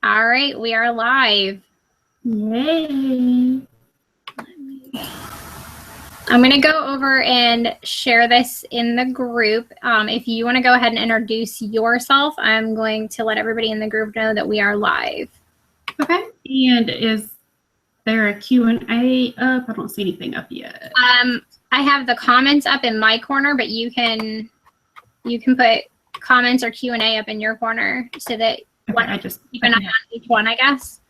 All right, we are live. Yay. I'm going to go over and share this in the group. If you want to go ahead and introduce yourself, I'm going to let everybody in the group know that we are live. Okay. And is there a Q&A up? I don't see anything up yet. I have the comments up in my corner, but you can put comments or Q&A up in your corner so that Okay, keep an eye on each one, I guess.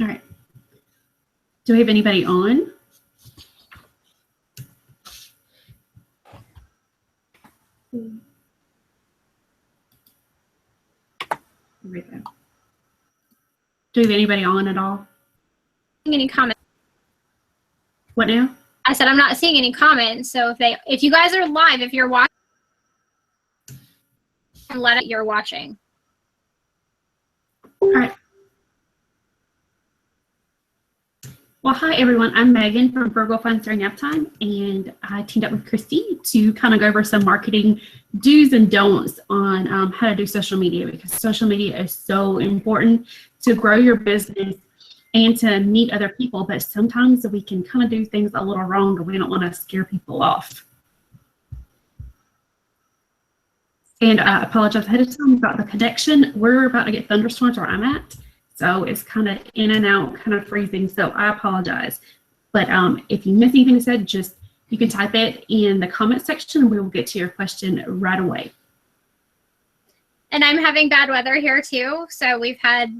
All right. Do we have anybody on? Right there. Do we have anybody on at all? Any comments? What now? I said I'm not seeing any comments. So if you guys are live, if you're watching, let it you're watching. All right. Well, hi everyone. I'm Megan from Virgo Funds During Nap Time, and I teamed up with Christy to kind of go over some marketing do's and don'ts on how to do social media, because social media is so important to grow your business and to meet other people, but sometimes we can kind of do things a little wrong and we don't want to scare people off. And I apologize ahead of time about the connection. We're about to get thunderstorms where I'm at, so it's kind of in and out, kind of freezing, so I apologize. But if you miss anything said, you can type it in the comment section and we will get to your question right away. And I'm having bad weather here too, so we've had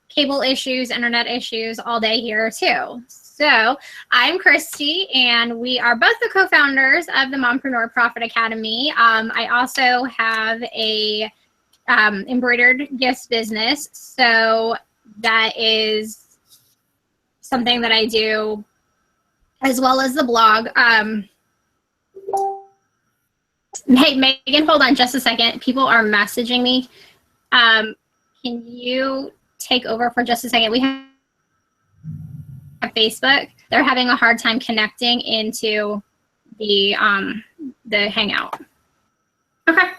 cable issues, internet issues all day here too. So I'm Christy, and we are both the co-founders of the Mompreneur Profit Academy. I also have a embroidered gifts business, so that is something that I do, as well as the blog. Hey, Megan, hold on just a second. People are messaging me. Can you take over for just a second? We have Facebook. They're having a hard time connecting into the Hangout. Okay.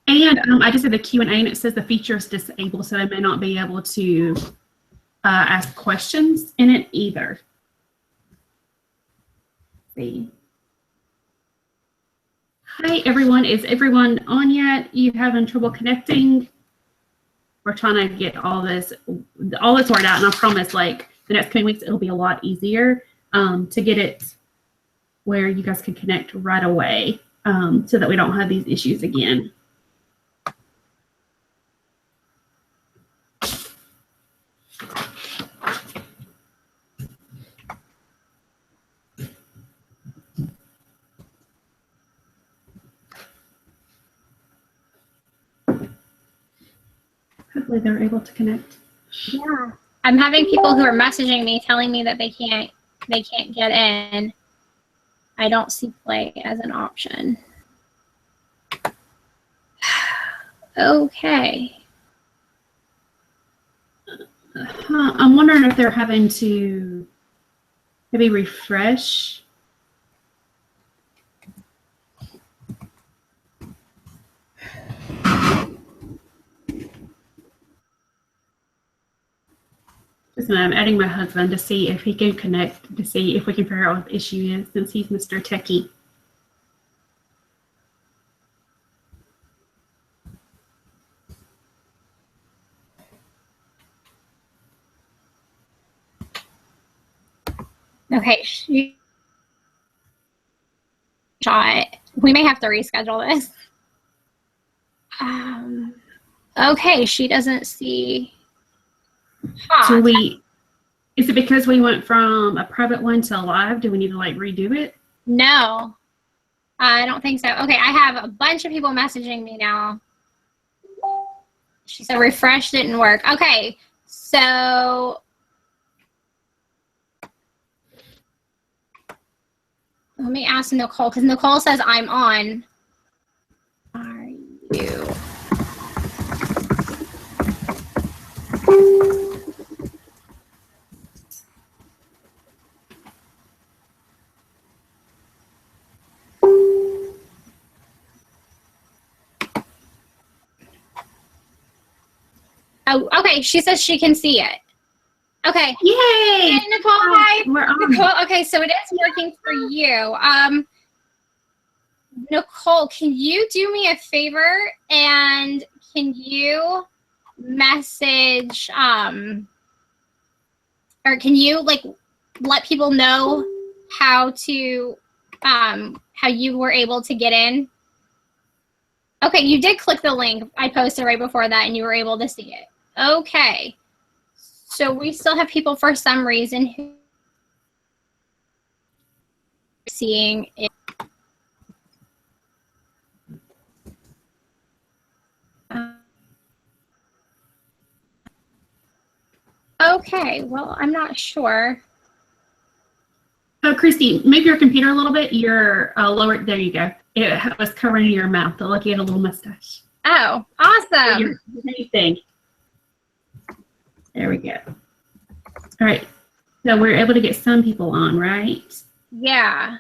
And I just did the Q&A, and it says the feature is disabled, so they may not be able to ask questions in it either. Let's see. Hi everyone, is everyone on yet? You having trouble connecting? We're trying to get all this sorted out, and I promise, like, the next coming weeks, it'll be a lot easier to get it where you guys can connect right away, so that we don't have these issues again. Hopefully they're able to connect. Yeah, I'm having people who are messaging me telling me that they can't get in. I don't see play as an option. Okay. I'm wondering if they're having to maybe refresh. I'm adding my husband to see if he can connect, to see if we can figure out what the issue is, since he's Mr. Techie. Okay, shot. We may have to reschedule this. Okay, she doesn't see. Huh. Is it because we went from a private one to live? Do we need to like redo it? No, I don't think so. Okay, I have a bunch of people messaging me now. She said refresh didn't work. Okay, so let me ask Nicole, because Nicole says I'm on. Are you? Oh, okay. She says she can see it. Okay. Yay! Hey, Nicole. Hi. We're on. Nicole, okay, so it is working for you. Nicole, can you do me a favor and can you message or can you like let people know how to how you were able to get in? Okay, you did click the link I posted right before that and you were able to see it. Okay. So we still have people for some reason who are seeing it. Okay, well, I'm not sure. Oh, Christy, move your computer a little bit. You're lower. There you go. It was covering your mouth. It looked like you had a little mustache. Oh, awesome. Anything. There we go. All right. So we're able to get some people on, right? Yeah.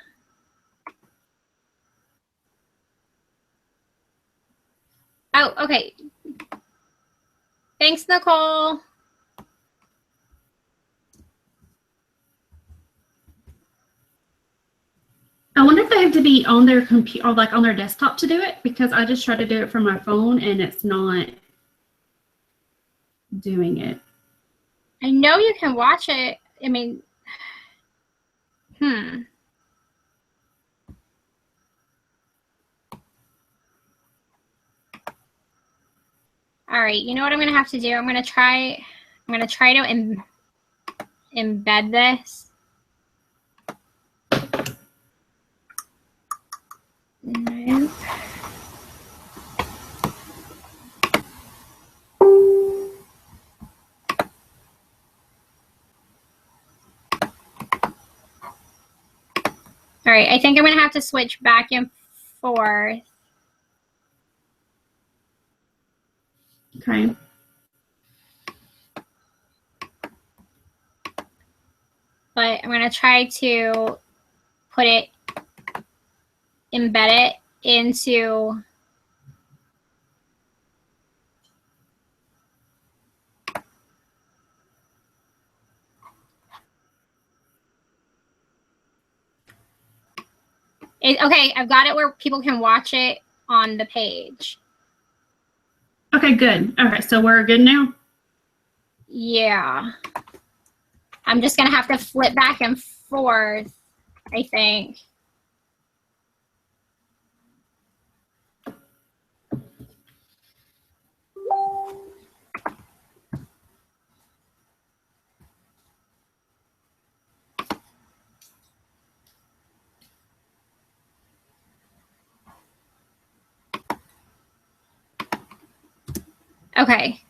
Oh, okay. Thanks, Nicole. I wonder if they have to be on their computer or like on their desktop to do it, because I just tried to do it from my phone and it's not doing it. I know you can watch it. I mean, All right, you know what I'm going to have to do? I'm going to try to embed this. Nope. All right, I think I'm going to have to switch back and forth. Okay. But I'm going to try to embed it into okay, I've got it where people can watch it on the page. Okay, good. All right, so we're good now? Yeah. I'm just going to have to flip back and forth, I think. Okay,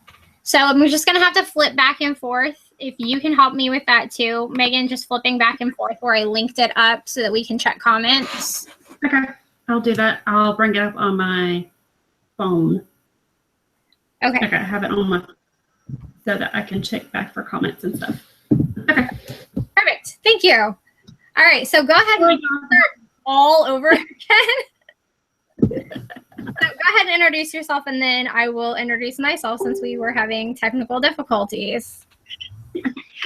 so I'm just going to have to flip back and forth. If you can help me with that too, Megan, just flipping back and forth where I linked it up so that we can check comments. Okay, I'll do that. I'll bring it up on my phone. Okay. Okay, I have it on my so that I can check back for comments and stuff. Okay. Perfect. Thank you. All right, so go ahead and start all over again. So go ahead and introduce yourself, and then I will introduce myself since we were having technical difficulties.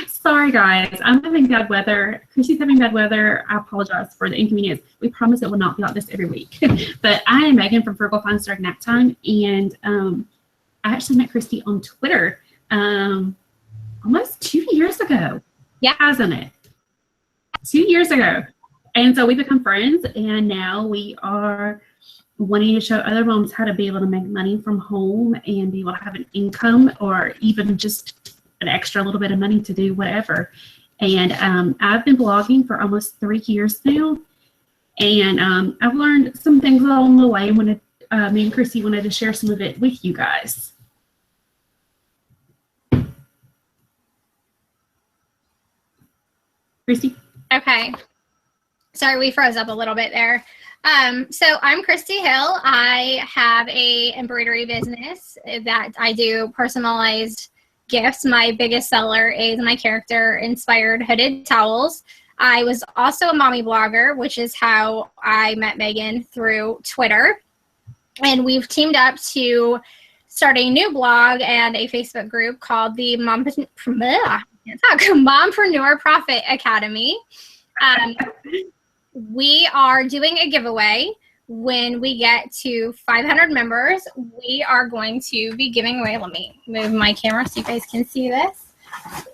Sorry, guys. I'm having bad weather. Chrissy's having bad weather. I apologize for the inconvenience. We promise it will not be like this every week. But I am Megan from Frugal Fun Starting Nap Time, and I actually met Christy on Twitter almost 2 years ago. Yeah, hasn't it? 2 years ago. And so we become friends, and now we are wanting to show other moms how to be able to make money from home and be able to have an income or even just an extra little bit of money to do whatever. And I've been blogging for almost 3 years now, and I've learned some things along the way. Me and Chrissy wanted to share some of it with you guys. Christy? Okay. Sorry, we froze up a little bit there. So I'm Christy Hill. I have a embroidery business that I do personalized gifts. My biggest seller is my character inspired hooded towels. I was also a mommy blogger, which is how I met Megan, through Twitter. And we've teamed up to start a new blog and a Facebook group called the Mompreneur Profit Academy. We are doing a giveaway. When we get to 500 members, we are going to be giving away, let me move my camera so you guys can see this.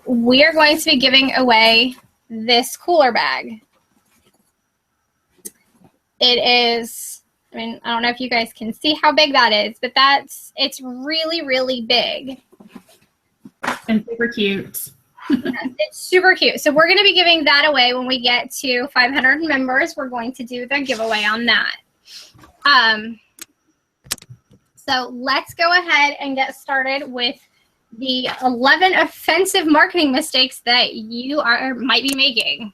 We are going to be giving away this cooler bag. It is, I mean, I don't know if you guys can see how big that is, but it's really, really big. And super cute. It's super cute. So we're going to be giving that away when we get to 500 members. We're going to do the giveaway on that. So let's go ahead and get started with the 11 offensive marketing mistakes that you might be making.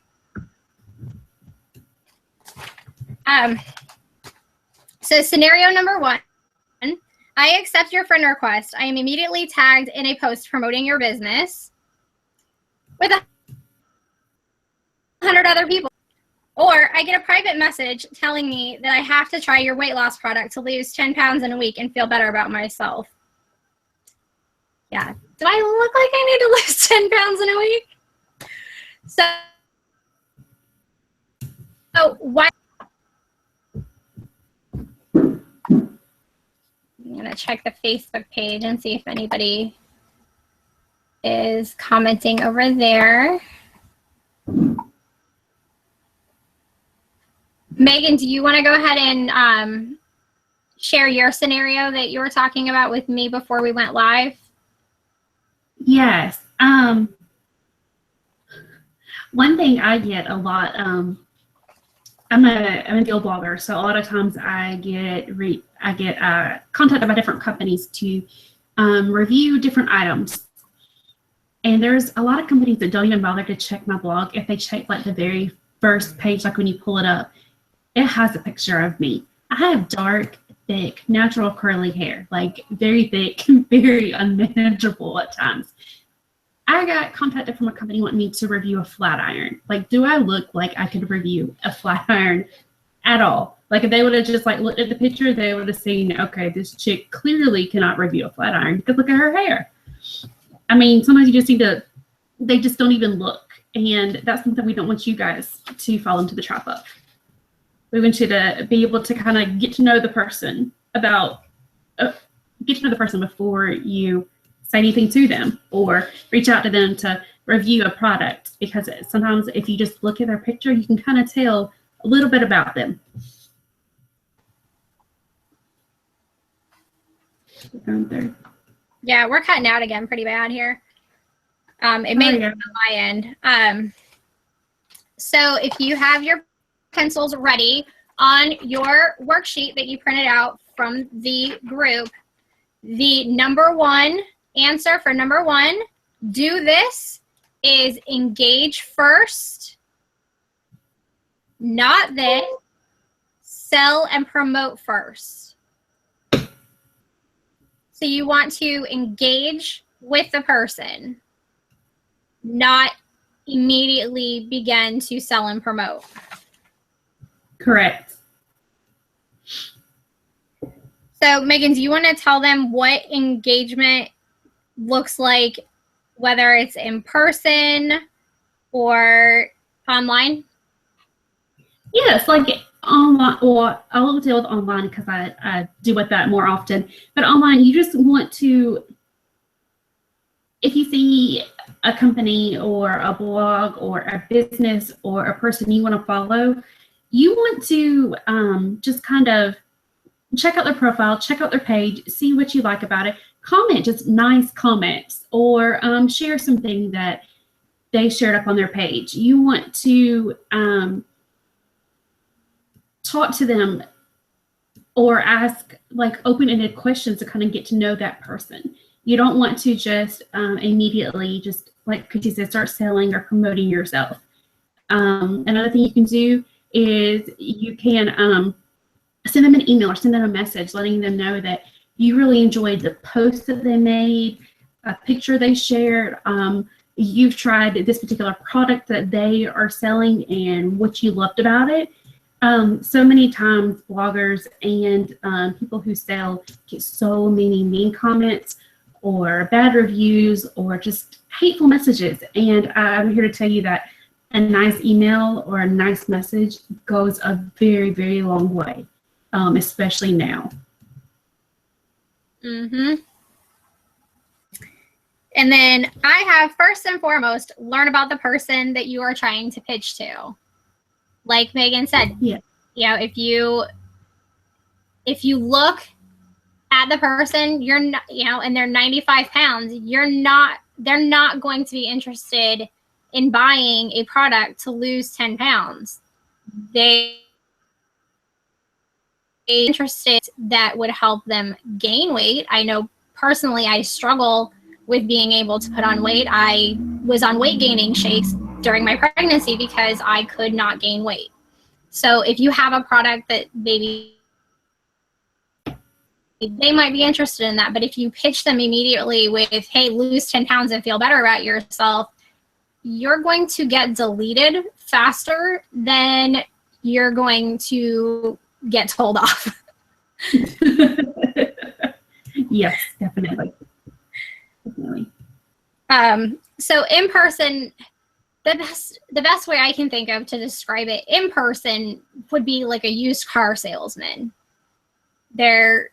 So scenario number 1, I accept your friend request. I am immediately tagged in a post promoting your business with 100 other people. Or I get a private message telling me that I have to try your weight loss product to lose 10 pounds in a week and feel better about myself. Yeah. Do I look like I need to lose 10 pounds in a week? So why? I'm going to check the Facebook page and see if anybody is commenting over there. Megan, do you want to go ahead and share your scenario that you were talking about with me before we went live? Yes. One thing I get a lot, I'm a deal blogger, so a lot of times I get contacted by different companies to review different items. And there's a lot of companies that don't even bother to check my blog. If they check like the very first page, like when you pull it up, it has a picture of me. I have dark, thick, natural curly hair, like very thick, very unmanageable at times. I got contacted from a company wanting me to review a flat iron. Like, do I look like I could review a flat iron at all? Like, if they would have just like looked at the picture, they would have seen, okay, this chick clearly cannot review a flat iron because look at her hair. I mean, sometimes you just need to, they just don't even look. And that's something we don't want you guys to fall into the trap of. We want you to be able to kind of get to know the person before you say anything to them or reach out to them to review a product, because sometimes if you just look at their picture, you can kind of tell a little bit about them. Yeah, we're cutting out again pretty bad here. It may be on my end. So if you have your pencils ready on your worksheet that you printed out from the group, the number 1 answer for number 1, do this, is engage first, not this, sell and promote first. So you want to engage with the person, not immediately begin to sell and promote. Correct. So Megan, do you want to tell them what engagement looks like, whether it's in person or online? Yes, like online, or I will deal with online because I deal with that more often. But online, you just want to, if you see a company or a blog or a business or a person you want to follow, you want to just kind of check out their profile, check out their page, see what you like about it, comment just nice comments, or share something that they shared up on their page. You want to talk to them or ask like open-ended questions to kind of get to know that person. You don't want to just immediately just, like Christy said, start selling or promoting yourself. Another thing you can do is you can send them an email or send them a message letting them know that you really enjoyed the post that they made, a picture they shared, you've tried this particular product that they are selling and what you loved about it. So many times bloggers and people who sell get so many mean comments or bad reviews or just hateful messages. And I'm here to tell you that a nice email or a nice message goes a very, very long way, especially now. Mm-hmm. And then I have, first and foremost, learn about the person that you are trying to pitch to. Like Megan said, yeah. You know, if you look at the person, you're not, you know, and they're 95 pounds, they're not going to be interested in buying a product to lose 10 pounds. They interested that would help them gain weight. I know personally I struggle with being able to put on weight. I was on weight gaining shakes during my pregnancy because I could not gain weight. So if you have a product that maybe they might be interested in that, but if you pitch them immediately with, hey, lose 10 pounds and feel better about yourself, you're going to get deleted faster than you're going to get told off. Yes, definitely. Definitely. So in person, the best way I can think of to describe it in person would be like a used car salesman. They're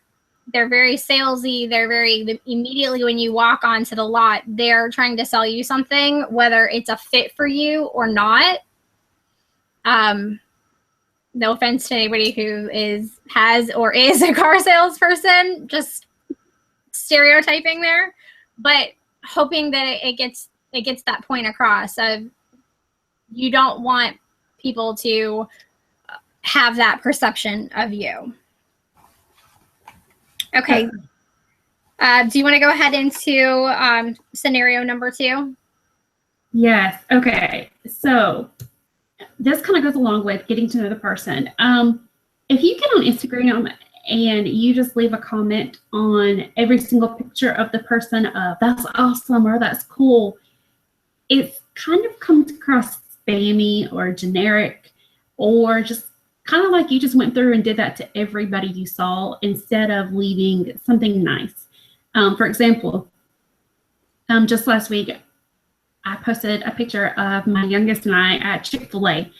very salesy. They're very, immediately when you walk onto the lot, they're trying to sell you something, whether it's a fit for you or not. No offense to anybody who has or is a car salesperson, just stereotyping there, but hoping that it gets that point across of you don't want people to have that perception of you. Okay. Do you want to go ahead into scenario number 2? Yes. Okay. So this kind of goes along with getting to know the person. If you get on Instagram and you just leave a comment on every single picture of the person of that's awesome or that's cool, it kind of comes across spammy or generic, or just kind of like you just went through and did that to everybody you saw instead of leaving something nice. For example, just last week, I posted a picture of my youngest and I at Chick-fil-A.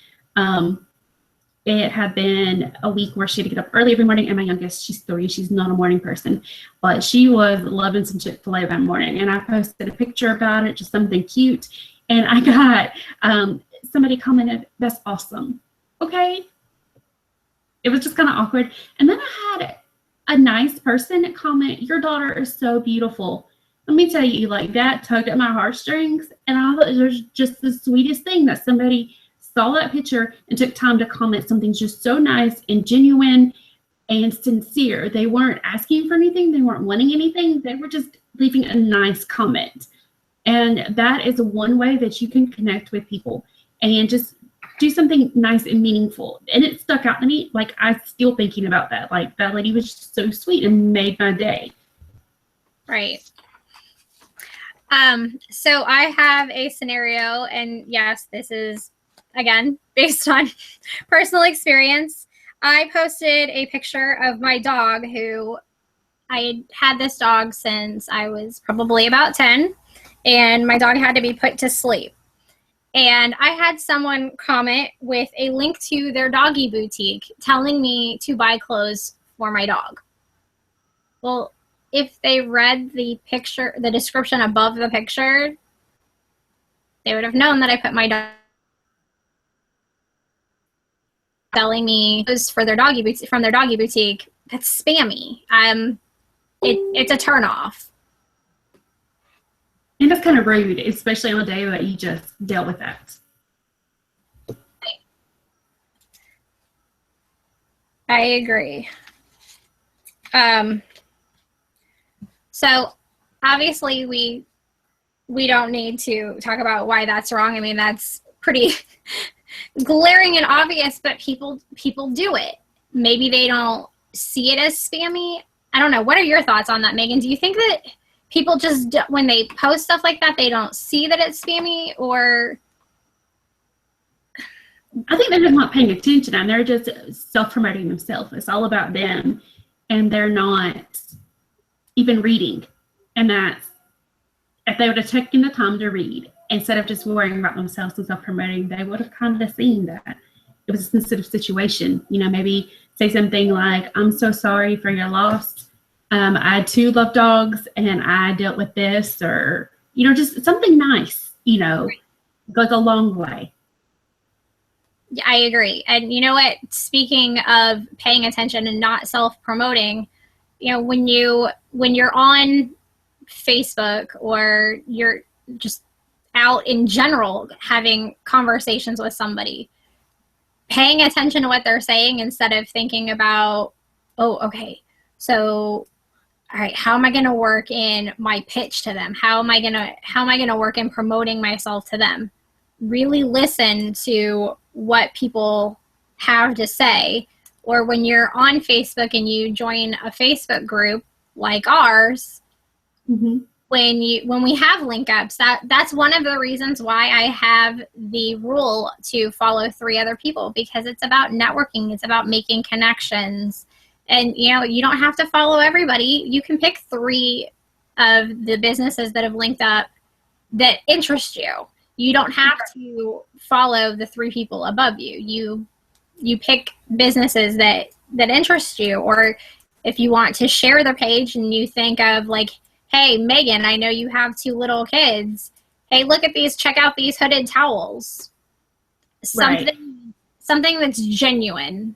It had been a week where she had to get up early every morning, and my youngest, she's 3, she's not a morning person, but she was loving some Chick-fil-A that morning. And I posted a picture about it, just something cute, and I got somebody commented, "That's awesome." Okay. It was just kind of awkward. And then I had a nice person comment, "Your daughter is so beautiful." Let me tell you, like, that tugged at my heartstrings. And I thought it was just the sweetest thing that somebody saw that picture and took time to comment something just so nice and genuine and sincere. They weren't asking for anything. They weren't wanting anything. They were just leaving a nice comment. And that is one way that you can connect with people and just do something nice and meaningful. And it stuck out to me. Like, I'm still thinking about that. Like, that lady was just so sweet and made my day. Right. So I have a scenario, and yes, this is, again, based on personal experience. I posted a picture of my dog, who I had this dog since I was probably about 10, and my dog had to be put to sleep. And I had someone comment with a link to their doggy boutique telling me to buy clothes for my dog. Well, if they read the picture, the description above the picture, they would have known that I put my dog selling me clothes for their doggy boutique, from their doggy boutique. That's spammy. It's a turnoff. And that's kind of rude, especially on a day that you just dealt with that. I agree. So obviously we don't need to talk about why that's wrong. I mean, that's pretty glaring and obvious, but people do it. Maybe they don't see it as spammy. I don't know. What are your thoughts on that, Megan? Do you think that people just, when they post stuff like that, they don't see that it's spammy? Or I think they're just not paying attention and they're just self-promoting themselves. It's all about them and they're not even reading. And that's, if they would have taken the time to read instead of just worrying about themselves and self-promoting, they would have kind of seen that it was a sensitive situation. You know, maybe say something like, I'm so sorry for your loss. I had 2 love dogs and I dealt with this, or, you know, just something nice, you know, goes a long way. Yeah, I agree. And you know what? Speaking of paying attention and not self-promoting, you know, when you're on Facebook or you're just out in general having conversations with somebody, paying attention to what they're saying instead of thinking about, oh, okay, so all right, how am I going to work in my pitch to them? How am I going to work in promoting myself to them? Really listen to what people have to say. Or when you're on Facebook and you join a Facebook group like ours, mm-hmm. when we have link ups, that's one of the reasons why I have the rule to follow 3 other people, because it's about networking, it's about making connections. And you know, you don't have to follow everybody. You can pick 3 of the businesses that have linked up that interest you. You don't have to follow the 3 people above you. You pick businesses that interest you, or if you want to share their page and you think of like, hey, Megan, I know you have 2 little kids. Hey, look at these. Check out these hooded towels. Something that's genuine.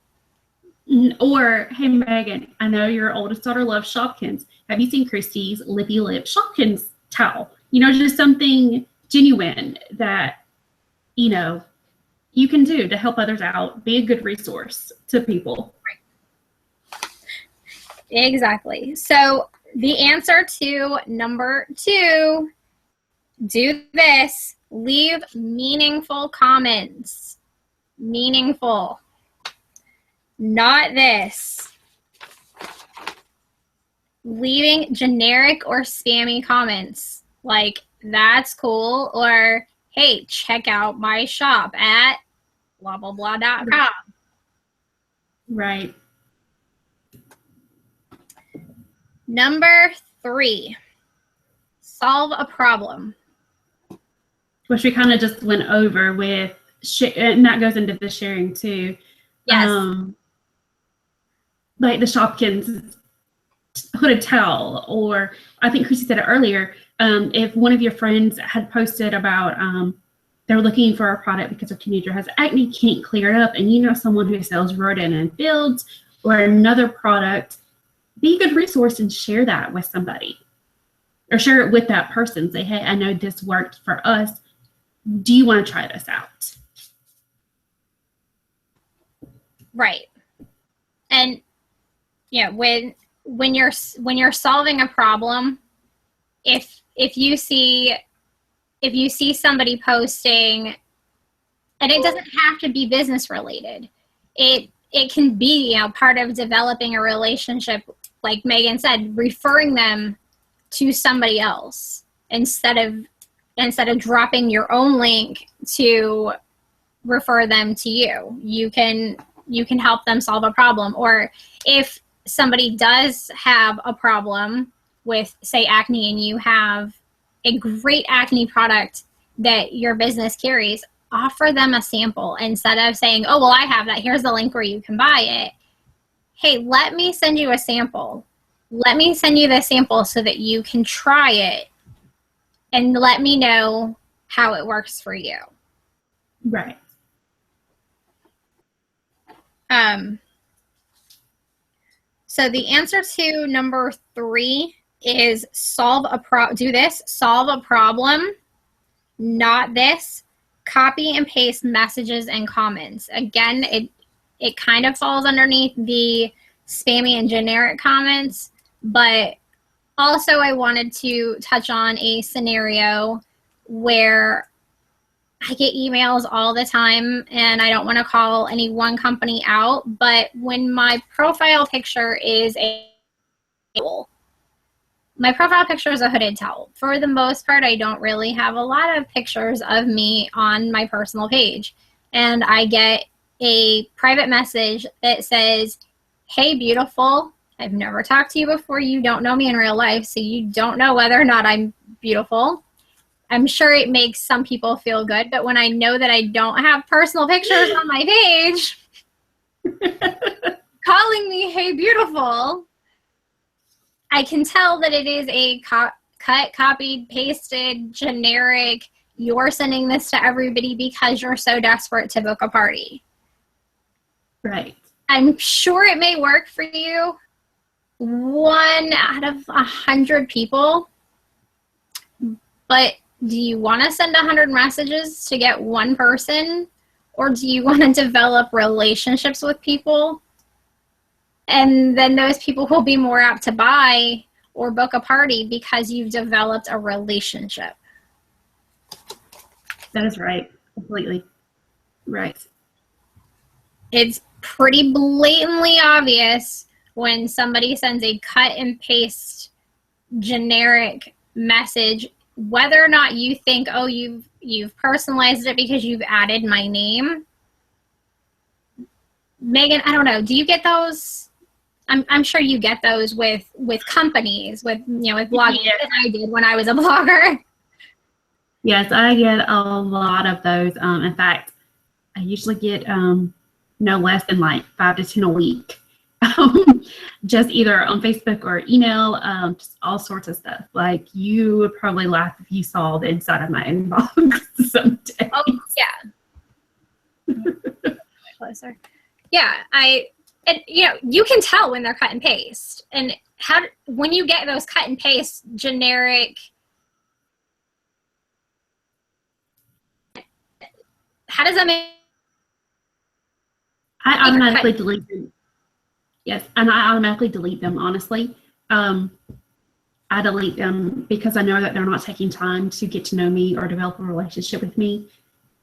Or, hey, Megan, I know your oldest daughter loves Shopkins. Have you seen Christy's Lippy Lip Shopkins towel? You know, just something genuine that, you know, you can do to help others out. Be a good resource to people. Right. Exactly. So the answer to number 2, do this. Leave meaningful comments. Meaningful. Not this. Leaving generic or spammy comments like, that's cool, or hey, check out my shop at blah blah blah.com. Right. Number 3, solve a problem. Which we kind of just went over with, and that goes into the sharing too. Yes. Like the Shopkins hooded towel, or I think Chrissy said it earlier, if one of your friends had posted about they're looking for a product because their teenager has acne, can't clear it up, and you know someone who sells Rodin and Fields or another product, be a good resource and share that with somebody. Or share it with that person. Say, hey, I know this worked for us. Do you want to try this out? Right. And yeah, when you're solving a problem, if you see somebody posting, and it doesn't have to be business related, it can be, you know, part of developing a relationship, like Megan said, referring them to somebody else instead of dropping your own link to refer them to you. You can help them solve a problem. Or if somebody does have a problem with, say, acne, and you have a great acne product that your business carries, offer them a sample instead of saying, oh, well, I have that. Here's the link where you can buy it. Hey, let me send you a sample. Let me send you the sample so that you can try it and let me know how it works for you. Right. So the answer to number 3 is solve a problem, not this. Copy and paste messages and comments. Again, it kind of falls underneath the spammy and generic comments, but also I wanted to touch on a scenario where I get emails all the time, and I don't want to call any one company out, but when my profile picture is a towel, my profile picture is a hooded towel. For the most part, I don't really have a lot of pictures of me on my personal page. and I get a private message that says, "Hey, beautiful, I've never talked to you before. You don't know me in real life, so you don't know whether or not I'm beautiful." I'm sure it makes some people feel good, but when I know that I don't have personal pictures on my page calling me, "Hey, beautiful," I can tell that it is a cut, copied, pasted, generic, you're sending this to everybody because you're so desperate to book a party. Right. I'm sure it may work for you. 1 out of 100 people. But do you want to send 100 messages to get one person? Or do you want to develop relationships with people? And then those people will be more apt to buy or book a party because you've developed a relationship. That is right. Completely. Right. It's pretty blatantly obvious when somebody sends a cut and paste generic message, whether or not you think, oh, you've personalized it because you've added my name. Megan, I don't know. Do you get those? I'm sure you get those with companies, with blogging, as I did when I was a blogger. Yes, I get a lot of those. In fact, I usually get no less than like 5 to 10 a week. Just either on Facebook or email, just all sorts of stuff. Like, you would probably laugh if you saw the inside of my inbox someday. Oh, yeah. Closer. Yeah, and you can tell when they're cut and paste. And when you get those cut and paste generic, how does that make? I automatically delete them. Yes, and I automatically delete them, honestly. I delete them because I know that they're not taking time to get to know me or develop a relationship with me.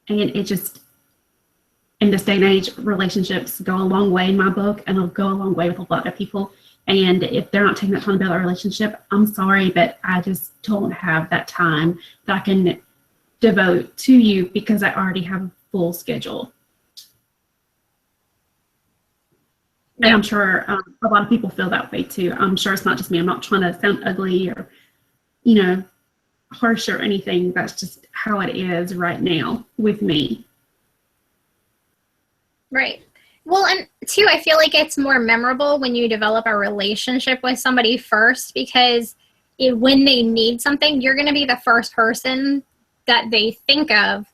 And it just, in this day and age, relationships go a long way in my book, and it'll go a long way with a lot of people. And if they're not taking that time to build a relationship, I'm sorry, but I just don't have that time that I can devote to you because I already have a full schedule. And I'm sure a lot of people feel that way too. I'm sure it's not just me. I'm not trying to sound ugly or, harsh or anything. That's just how it is right now with me. Right. Well, and two, I feel like it's more memorable when you develop a relationship with somebody first, because when they need something, you're going to be the first person that they think of,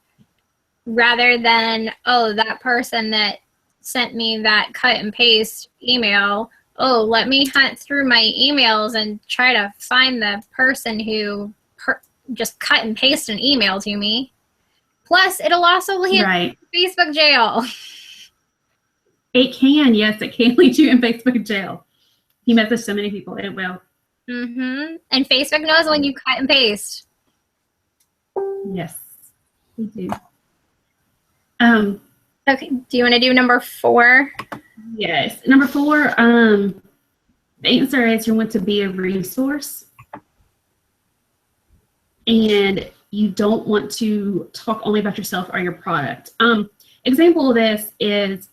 rather than, oh, that person that sent me that cut and paste email. Oh, let me hunt through my emails and try to find the person who just cut and paste an email to me. Plus, it'll also lead to Facebook jail. It can, yes, it can lead you in Facebook jail. You message so many people, it will. Mm-hmm. And Facebook knows when you cut and paste. Yes, we do. Okay, do you want to do number 4? Yes, number 4, the answer is you want to be a resource, and you don't want to talk only about yourself or your product. Example of this is,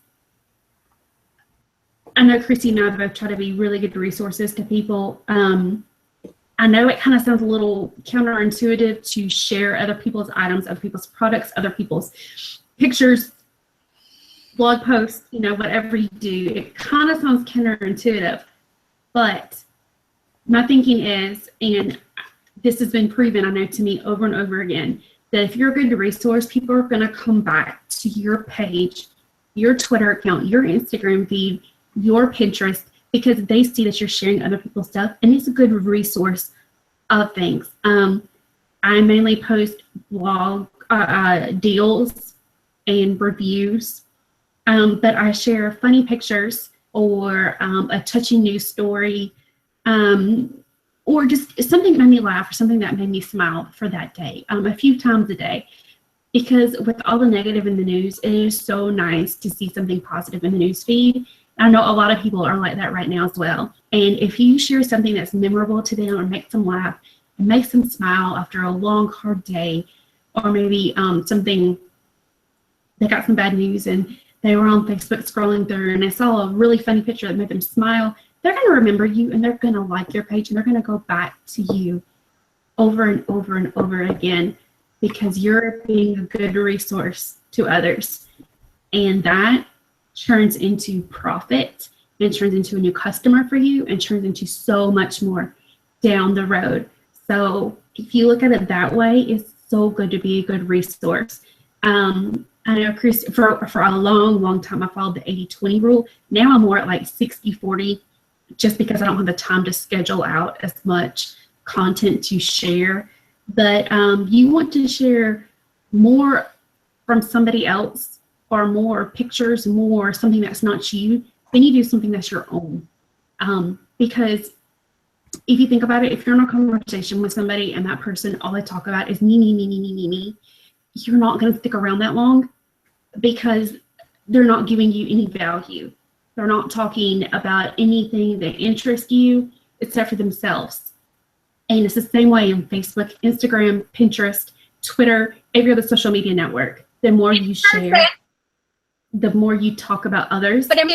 I know Christy and I both try to be really good resources to people. I know it kind of sounds a little counterintuitive to share other people's items, other people's products, other people's pictures, blog posts, whatever you do. It kind of sounds counterintuitive, but my thinking is, and this has been proven, I know, to me over and over again, that if you're a good resource, people are going to come back to your page, your Twitter account, your Instagram feed, your Pinterest, because they see that you're sharing other people's stuff, and it's a good resource of things. I mainly post blog deals and reviews, but I share funny pictures or a touching news story, or just something that made me laugh or something that made me smile for that day, a few times a day. Because with all the negative in the news, it is so nice to see something positive in the news feed. I know a lot of people are like that right now as well. And if you share something that's memorable to them or makes them laugh and makes them smile after a long, hard day, or maybe something they got some bad news and they were on Facebook scrolling through and they saw a really funny picture that made them smile, they're going to remember you and they're going to like your page and they're going to go back to you over and over and over again because you're being a good resource to others. And that turns into profit and turns into a new customer for you and turns into so much more down the road. So if you look at it that way, it's so good to be a good resource. I know, Chris, for a long time, I followed the 80-20 rule. Now I'm more at like 60-40 just because I don't have the time to schedule out as much content to share. But you want to share more from somebody else or more pictures, more something that's not you, then you do something that's your own. Because if you think about it, if you're in a conversation with somebody and that person, all they talk about is me, you're not going to stick around that long because they're not giving you any value. They're not talking about anything that interests you except for themselves. And it's the same way in Facebook, Instagram, Pinterest, Twitter, every other social media network. The more you share, the more you talk about others. But it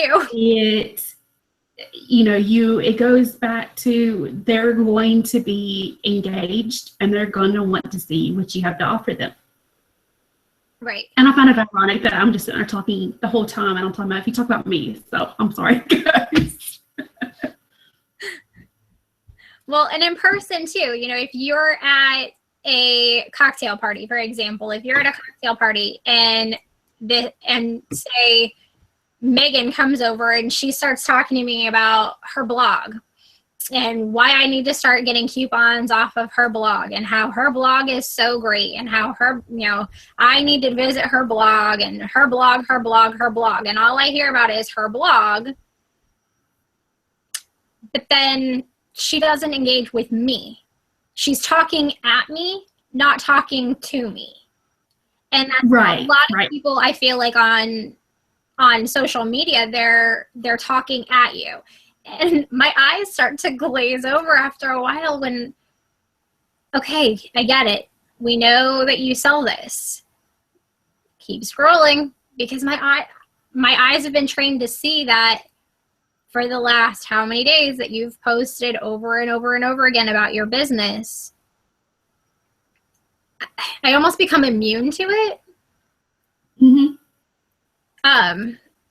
goes back to they're going to be engaged and they're going to want to see what you have to offer them. Right. And I find it ironic that I'm just sitting there talking the whole time and I'm talking about if you talk about me. So I'm sorry, guys. Well, and in person too, if you're at a cocktail party, for example, if you're at a cocktail party and say Megan comes over and she starts talking to me about her blog and why I need to start getting coupons off of her blog and how her blog is so great and how I need to visit her blog and her blog. And all I hear about is her blog. But then she doesn't engage with me. She's talking at me, not talking to me. And that's right, a lot of people, I feel like on social media, they're talking at you. And my eyes start to glaze over after a while when, okay, I get it. We know that you sell this. Keep scrolling because my eyes have been trained to see that for the last how many days that you've posted over and over and over again about your business. I almost become immune to it. Mm-hmm.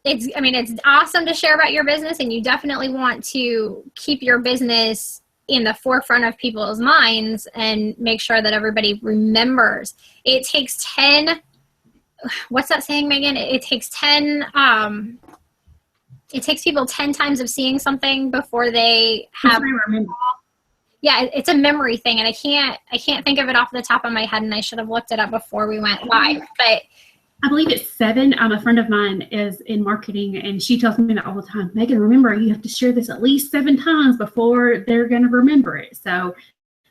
It's awesome to share about your business, and you definitely want to keep your business in the forefront of people's minds and make sure that everybody remembers. It takes 10, what's that saying, Megan? It takes people 10 times of seeing something before they have. Yeah, it's a memory thing, and I can't think of it off the top of my head, and I should have looked it up before we went live. But I believe it's 7. A friend of mine is in marketing, and she tells me that all the time. Megan, remember, you have to share this at least 7 times before they're going to remember it. So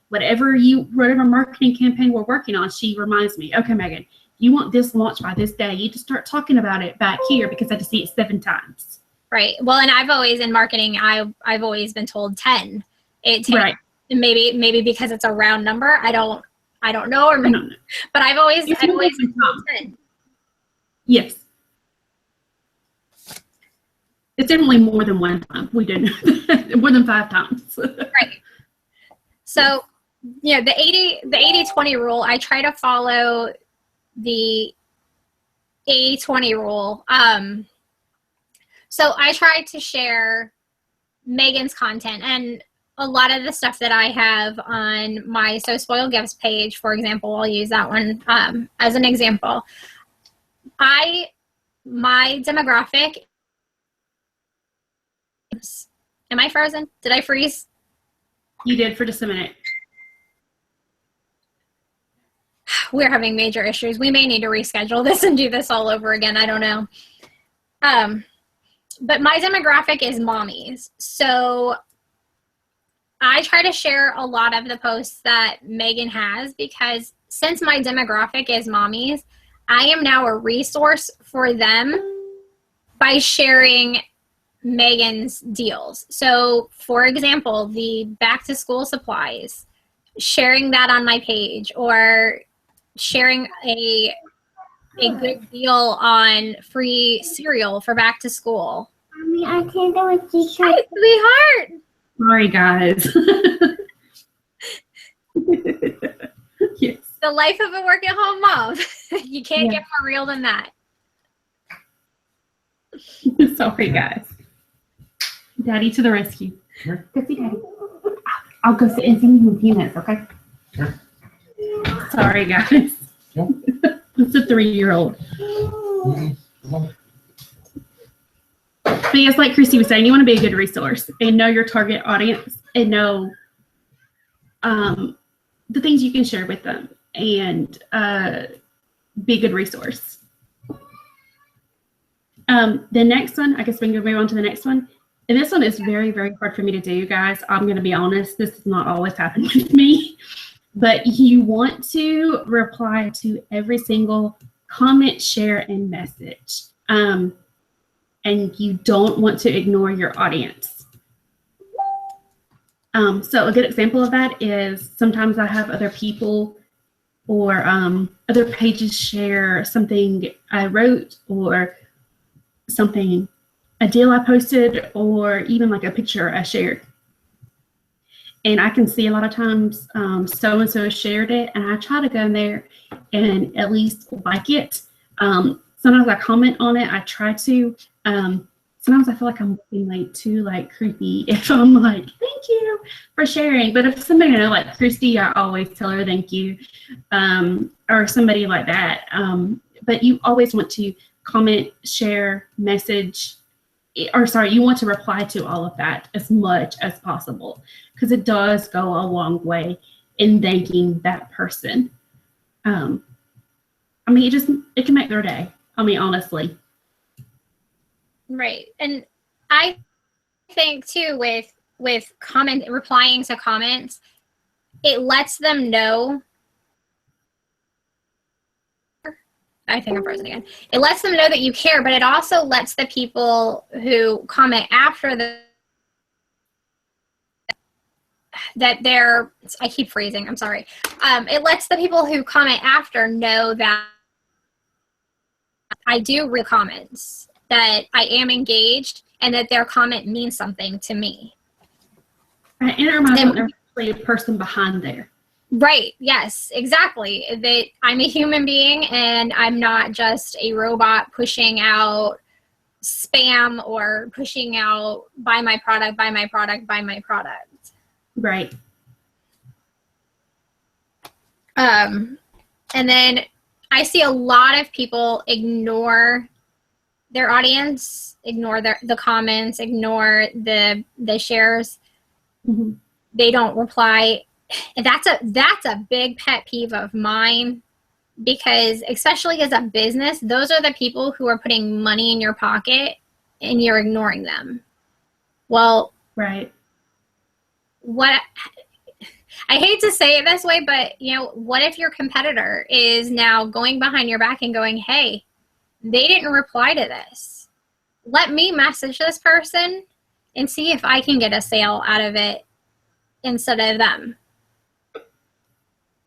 whatever marketing campaign we're working on, she reminds me, okay, Megan, you want this launched by this day. You just start talking about it back here because I had to see it 7 times. Right. Well, and I've always in marketing, I've always been told 10. It takes, right. Maybe because it's a round number. I don't know, but I've always been told 10. Yes. It's definitely more than one time. We did more than 5 times. Right. So, the 80-20 rule, I try to follow the 80-20 rule. So I try to share Megan's content, and a lot of the stuff that I have on my So Spoiled Gifts page, for example, I'll use that one as an example. My demographic. Am I frozen? Did I freeze? You did for just a minute. We're having major issues. We may need to reschedule this and do this all over again. I don't know. But my demographic is mommies. So I try to share a lot of the posts that Megan has because since my demographic is mommies, I am now a resource for them by sharing Megan's deals. So, for example, the back to school supplies, sharing that on my page, or sharing a a good deal on free cereal for back to school. Mommy, I can't go with teacher. Hi, sweetheart. Sorry, guys. Yes. The life of a working home mom. You can't get more real than that. Sorry, guys. Daddy to the rescue. Sure. Go see Daddy. I'll go sit and sing you in a few minutes, okay? Sure. Sorry, guys. Sure. It's a 3-year-old. But yes, like Christy was saying, you want to be a good resource and know your target audience and know the things you can share with them and be a good resource. The next one, I guess we can move on to the next one. And this one is very, very hard for me to do, you guys. I'm going to be honest. This does not always happen with me. But you want to reply to every single comment, share, and message. And you don't want to ignore your audience. So a good example of that is sometimes I have other people or other pages share something I wrote or something, a deal I posted, or even like a picture I shared. And I can see a lot of times so-and-so shared it, and I try to go in there and at least like it. Sometimes I comment on it. I try to. Sometimes I feel like I'm looking like too like creepy if I'm like, thank you for sharing. But if somebody I know like Christy, I always tell her thank you, or somebody like that. But you always want to comment, share, message, you want to reply to all of that as much as possible because it does go a long way in thanking that person. I mean, it can make their day. I mean, honestly. Right. And I think too with replying to comments, it lets them know. I think I'm frozen again. It lets them know that you care, but it also lets the people who comment after I keep freezing, I'm sorry. It lets the people who comment after know that I do read comments, that I am engaged, and that their comment means something to me. And it reminds them there's actually a person behind there. Right. Yes, exactly. That I'm a human being and I'm not just a robot pushing out spam or pushing out buy my product, buy my product, buy my product. Right. And then I see a lot of people ignore their audience, ignore the comments, ignore the shares. Mm-hmm. They don't reply. And that's a big pet peeve of mine, because especially as a business, those are the people who are putting money in your pocket and you're ignoring them. Well, right. What I hate to say it this way, but what if your competitor is now going behind your back and going, hey, they didn't reply to this. Let me message this person and see if I can get a sale out of it instead of them.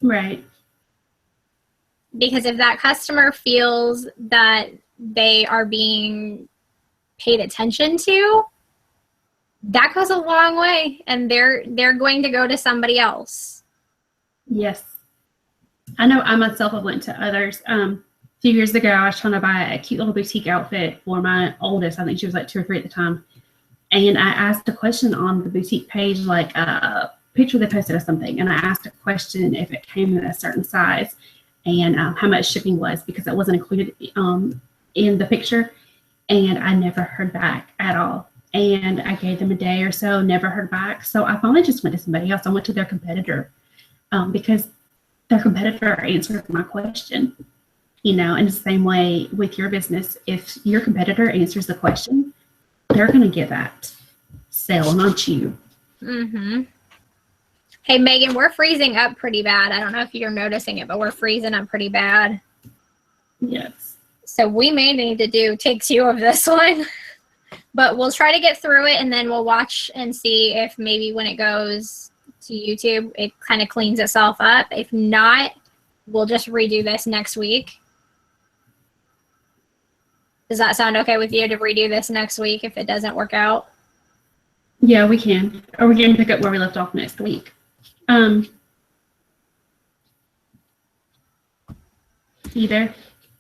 Right. Because if that customer feels that they are being paid attention to, that goes a long way, and they're going to go to somebody else. Yes. I know I myself have went to others. A few years ago, I was trying to buy a cute little boutique outfit for my oldest. I think she was like 2 or 3 at the time. And I asked a question on the boutique page, like a picture they posted of something. And I asked a question if it came in a certain size and how much shipping was, because it wasn't included in the picture. And I never heard back at all. And I gave them a day or so, never heard back. So I finally just went to somebody else. I went to their competitor because their competitor answered my question. In the same way with your business, if your competitor answers the question, they're going to get that sale, not you. Mm-hmm. Hey, Megan, we're freezing up pretty bad. I don't know if you're noticing it, but we're freezing up pretty bad. Yes. So we may need to do take 2 of this one. But we'll try to get through it, and then we'll watch and see if maybe when it goes to YouTube, it kind of cleans itself up. If not, we'll just redo this next week. Does that sound okay with you to redo this next week if it doesn't work out? Yeah, we can. Or we can pick up where we left off next week. Either.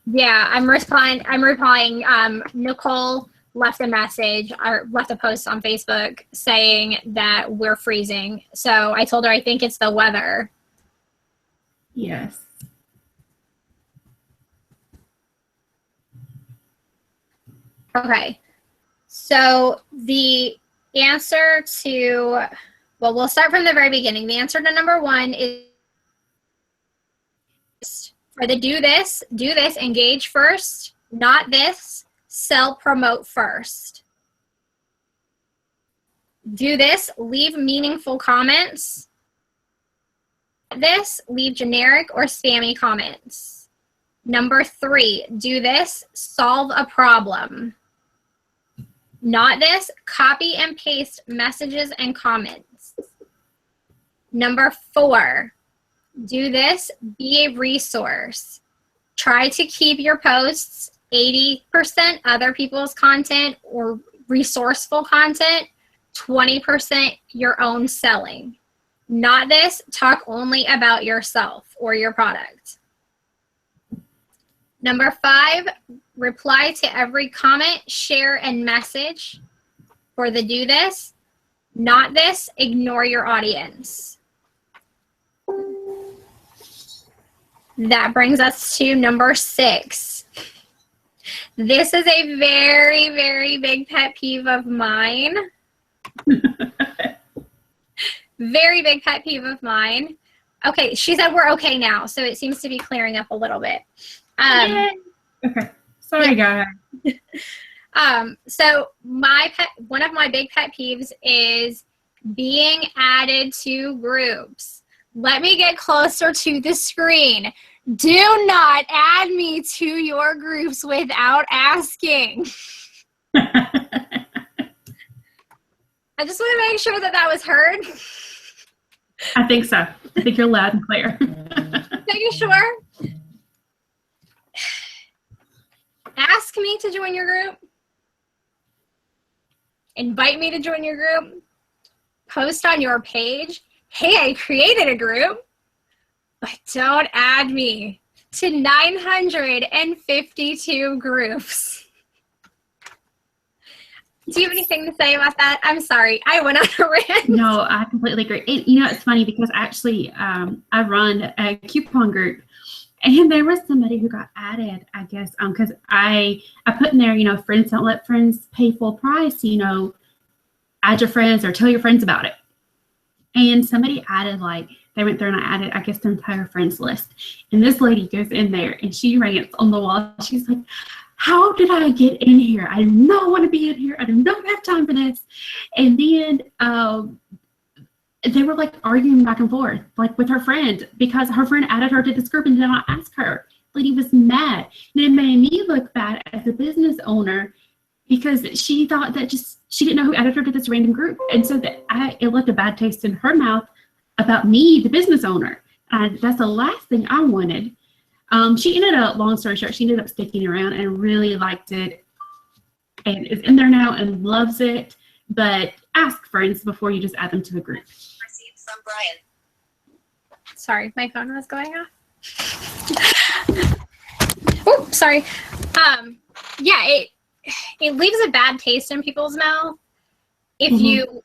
Yeah, I'm replying. Nicole left a message or left a post on Facebook saying that we're freezing. So I told her I think it's the weather. Yes. Okay. So the answer to, well, we'll start from the very beginning. The answer to number 1 is for the do this, engage first, not this, sell, promote first. Do this, leave meaningful comments. This, leave generic or spammy comments. Number 3, do this, solve a problem. Not this, copy and paste messages and comments. Number 4, do this, be a resource. Try to keep your posts 80% other people's content or resourceful content, 20% your own selling. Not this, talk only about yourself or your product. Number 5, reply to every comment, share, and message. For the do this, not this, ignore your audience. That brings us to number 6. This is a very, very big pet peeve of mine. Very big pet peeve of mine. Okay, she said we're okay now, so it seems to be clearing up a little bit. Okay. Sorry, guys. So one of my big pet peeves is being added to groups. Let me get closer to the screen. Do not add me to your groups without asking. I just want to make sure that was heard. I think so. I think you're loud and clear. Are you sure? Ask me to join your group. Invite me to join your group. Post on your page. Hey, I created a group. But don't add me to 952 groups. Do you have anything to say about that? I'm sorry. I went on a rant. No, I completely agree. And, it's funny because actually I run a coupon group. And there was somebody who got added, I guess, because I put in there, friends don't let friends pay full price, add your friends or tell your friends about it. And somebody added, they went there and I added, I guess, their entire friends list. And this lady goes in there and she rants on the wall. She's like, how did I get in here? I do not want to be in here. I do not have time for this. And then they were arguing back and forth, with her friend, because her friend added her to this group and did not ask her. The lady was mad. And it made me look bad as a business owner because she thought that she didn't know who added her to this random group. And so it left a bad taste in her mouth about me, the business owner. That's the last thing I wanted. She ended up, long story short, she ended up sticking around and really liked it and is in there now and loves it. But ask friends before you just add them to the group. Received from Brian. Sorry, my phone was going off. Oh, sorry. Yeah, it leaves a bad taste in people's mouth. If you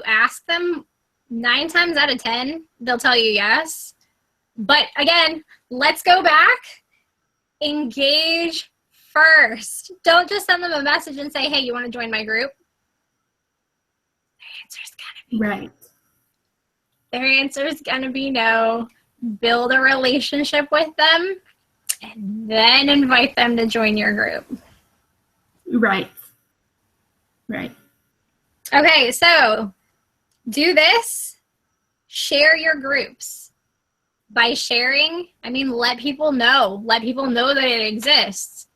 ask them, 9 times out of 10, they'll tell you yes. But again, let's go back. Engage first. Don't just send them a message and say, hey, you want to join my group? Their answer's gonna be right. Their answer's gonna be no. Build a relationship with them and then invite them to join your group. Right. Okay, so do this. Share your groups. By sharing, I mean let people know. Let people know that it exists.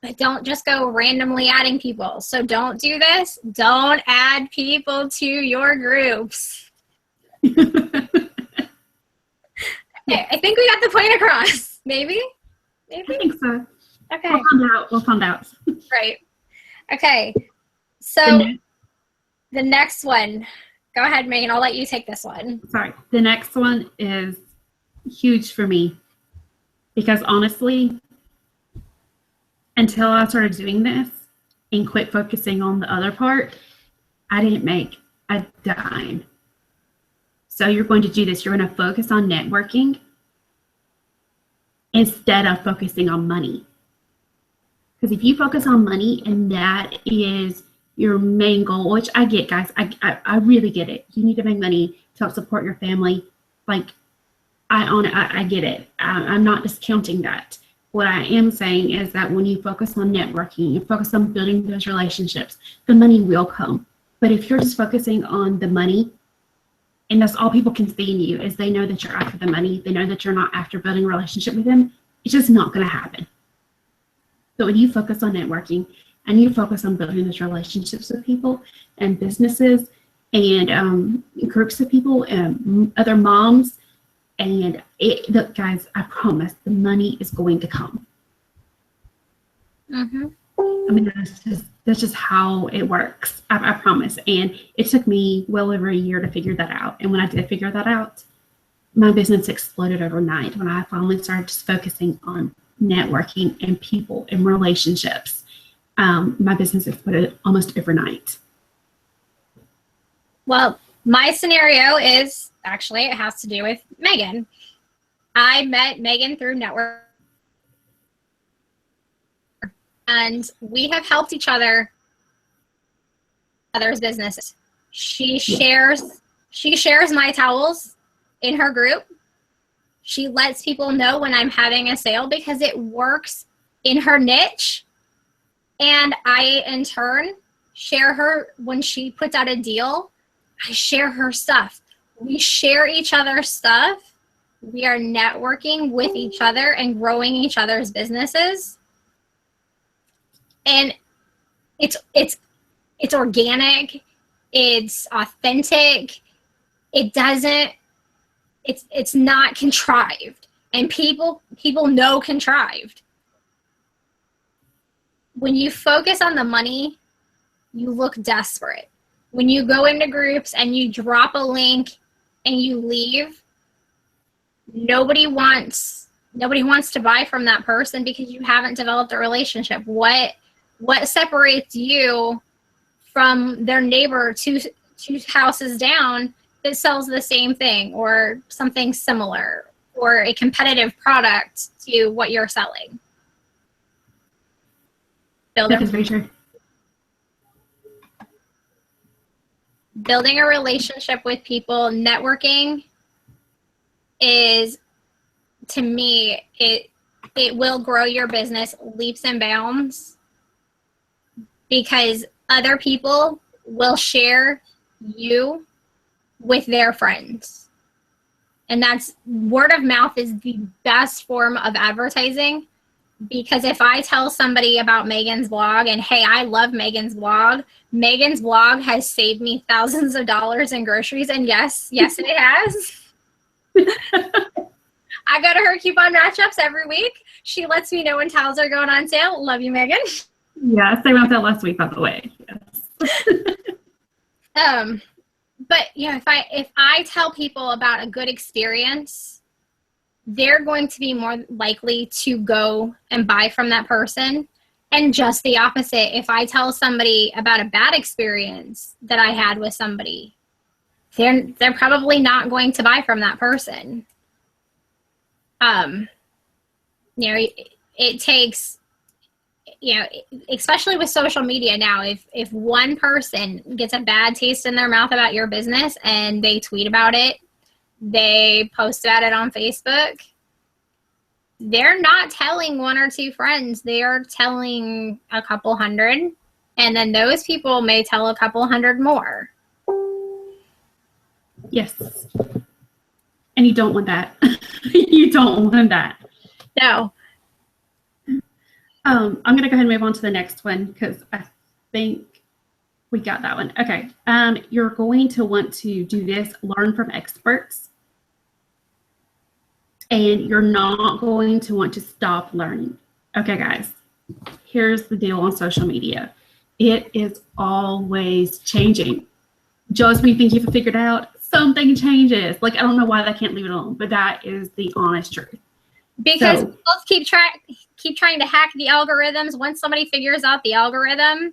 But don't just go randomly adding people. So don't do this. Don't add people to your groups. Okay, I think we got the point across. Maybe? I think so. Okay. We'll find out. We'll find out. Right. Okay. So the next one. Go ahead, Megan. I'll let you take this one. Sorry. The next one is huge for me because honestly, until I started doing this and quit focusing on the other part, I didn't make a dime. So you're going to do this. You're going to focus on networking instead of focusing on money. Because if you focus on money and that is your main goal, which I get, guys, I really get it. You need to make money to help support your family. Like, I get it. I'm not discounting that. What I am saying is that when you focus on networking, you focus on building those relationships, the money will come. But if you're just focusing on the money, and that's all people can see in you, is they know that you're after the money, they know that you're not after building a relationship with them, it's just not going to happen. But when you focus on networking and you focus on building those relationships with people and businesses and groups of people and other moms, and look, guys, I promise the money is going to come. Mm-hmm. I mean, that's just how it works. I promise. And it took me well over a year to figure that out. And when I did figure that out, my business exploded overnight when I finally started just focusing on networking and people and relationships. My business exploded almost overnight. Well, my scenario is actually, it has to do with Megan. I met Megan through network, and we have helped each other's businesses. She shares my towels in her group. She lets people know when I'm having a sale because it works in her niche. And I, in turn, share her when she puts out a deal. I share her stuff. We share each other's stuff. We are networking with each other and growing each other's businesses. And it's organic. It's authentic. It's not contrived. And people know contrived. When you focus on the money, you look desperate. When you go into groups and you drop a link and you leave, nobody wants to buy from that person because you haven't developed a relationship. What separates you from their neighbor two houses down that sells the same thing or something similar or a competitive product to what you're selling? That is very true. Building a relationship with people, networking is, to me, it will grow your business leaps and bounds because other people will share you with their friends. And that's, word of mouth is the best form of advertising, because if I tell somebody about Megan's blog and, hey, I love Megan's blog has saved me thousands of dollars in groceries. And yes, it has. I go to her coupon matchups every week. She lets me know when towels are going on sale. Love you, Megan. Yes, they went that last week, by the way. Yes. But yeah, if I tell people about a good experience, they're going to be more likely to go and buy from that person. And just the opposite, if I tell somebody about a bad experience that I had with somebody, they're probably not going to buy from that person. It takes, especially with social media now, if one person gets a bad taste in their mouth about your business and they tweet about it, they post about it on Facebook, they're not telling one or two friends. They are telling a couple hundred, and then those people may tell a couple hundred more. Yes. And you don't want that. You don't want that. No. I'm going to go ahead and move on to the next one because I think we got that one. Okay. You're going to want to do this, learn from experts. And you're not going to want to stop learning. Okay, guys. here's the deal on social media. It is always changing. Just when you think you've figured out, something changes. Like, I don't know why they can't leave it alone, but that is the honest truth. Because people keep trying to hack the algorithms. Once somebody figures out the algorithm,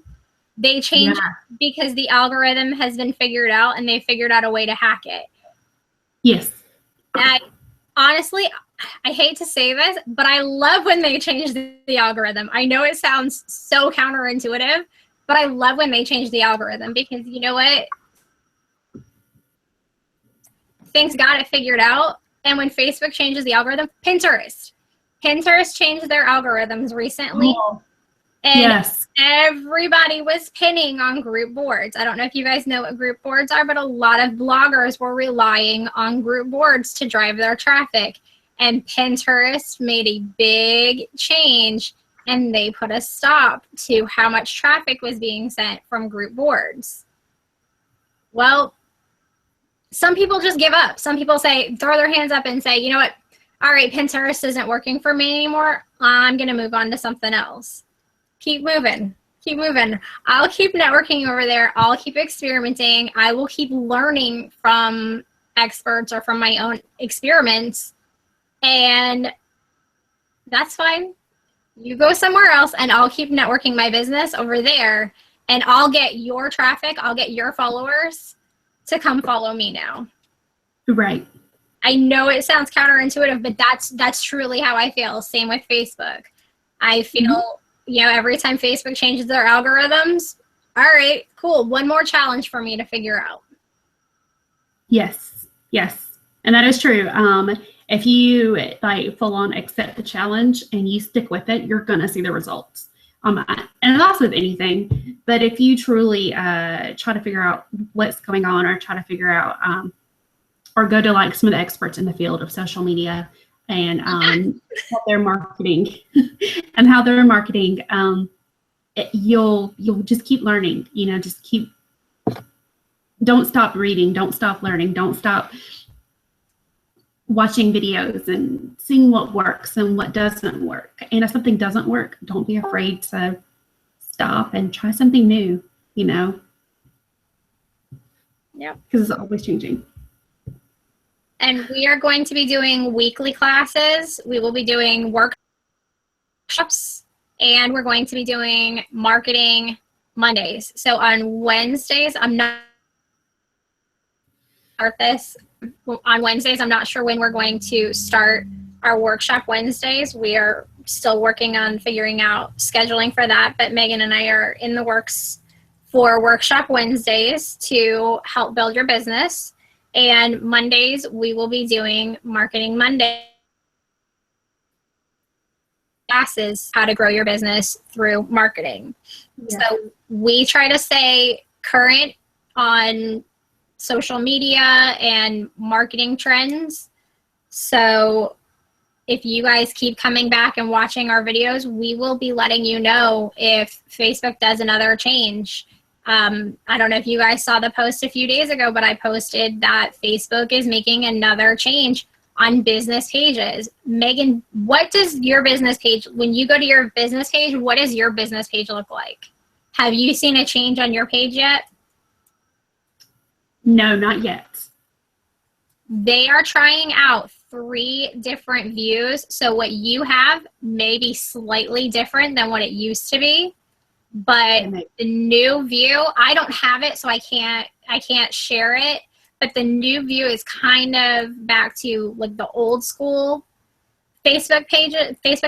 they change because the algorithm has been figured out and they figured out a way to hack it. Yes. Honestly, I hate to say this, but I love when they change the algorithm. I know it sounds so counterintuitive, but I love when they change the algorithm because you know what? Things got it figured out. And when Facebook changes the algorithm, Pinterest changed their algorithms recently. Oh, and yes. Everybody was pinning on group boards. I don't know if you guys know what group boards are, but a lot of bloggers were relying on group boards to drive their traffic. And Pinterest made a big change and they put a stop to how much traffic was being sent from group boards. Well, some people just give up. Some people throw their hands up and say, you know what? All right, Pinterest isn't working for me anymore. I'm going to move on to something else. Keep moving. Keep moving. I'll keep networking over there. I'll keep experimenting. I will keep learning from experts or from my own experiments. And that's fine. You go somewhere else and I'll keep networking my business over there and I'll get your traffic. I'll get your followers to come follow me now. Right. I know it sounds counterintuitive, but that's truly how I feel. Same with Facebook. I feel, every time Facebook changes their algorithms, all right, cool. One more challenge for me to figure out. Yes. And that is true. If you full on accept the challenge and you stick with it, you're going to see the results. And that's with anything, but if you truly try to figure out what's going on or try to figure out or go to some of the experts in the field of social media and how they're marketing you'll just keep learning, don't stop reading, don't stop learning, don't stop watching videos and seeing what works and what doesn't work. And if something doesn't work, don't be afraid to stop and try something new, Yeah. Because it's always changing. And we are going to be doing weekly classes. We will be doing workshops and we're going to be doing marketing Mondays. So on Wednesdays, I'm not start this. On Wednesdays, I'm not sure when we're going to start our workshop Wednesdays. We are still working on figuring out scheduling for that, but Megan and I are in the works for workshop Wednesdays to help build your business. And Mondays, we will be doing Marketing Monday classes, how to grow your business through marketing. Yeah. So we try to stay current on social media and marketing trends. So if you guys keep coming back and watching our videos, we will be letting you know if Facebook does another change. I don't know if you guys saw the post a few days ago, but I posted that Facebook is making another change on business pages. Megan, what does your business page, when you go to your business page, what does your business page look like? Have you seen a change on your page yet? No, not yet. They are trying out 3 different views. So what you have may be slightly different than what it used to be. But the new view, I don't have it, so I can't share it. But the new view is kind of back to the old school Facebook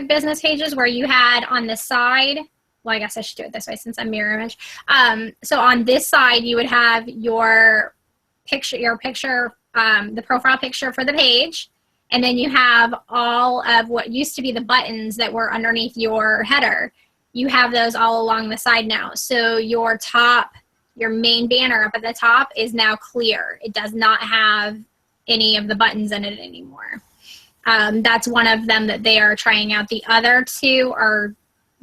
business pages where you had on the side. Well, I guess I should do it this way since I'm mirror image. So on this side, you would have your picture, the profile picture for the page, and then you have all of what used to be the buttons that were underneath your header. You have those all along the side now. So your main banner up at the top is now clear. It does not have any of the buttons in it anymore. That's one of them that they are trying out. The other 2 are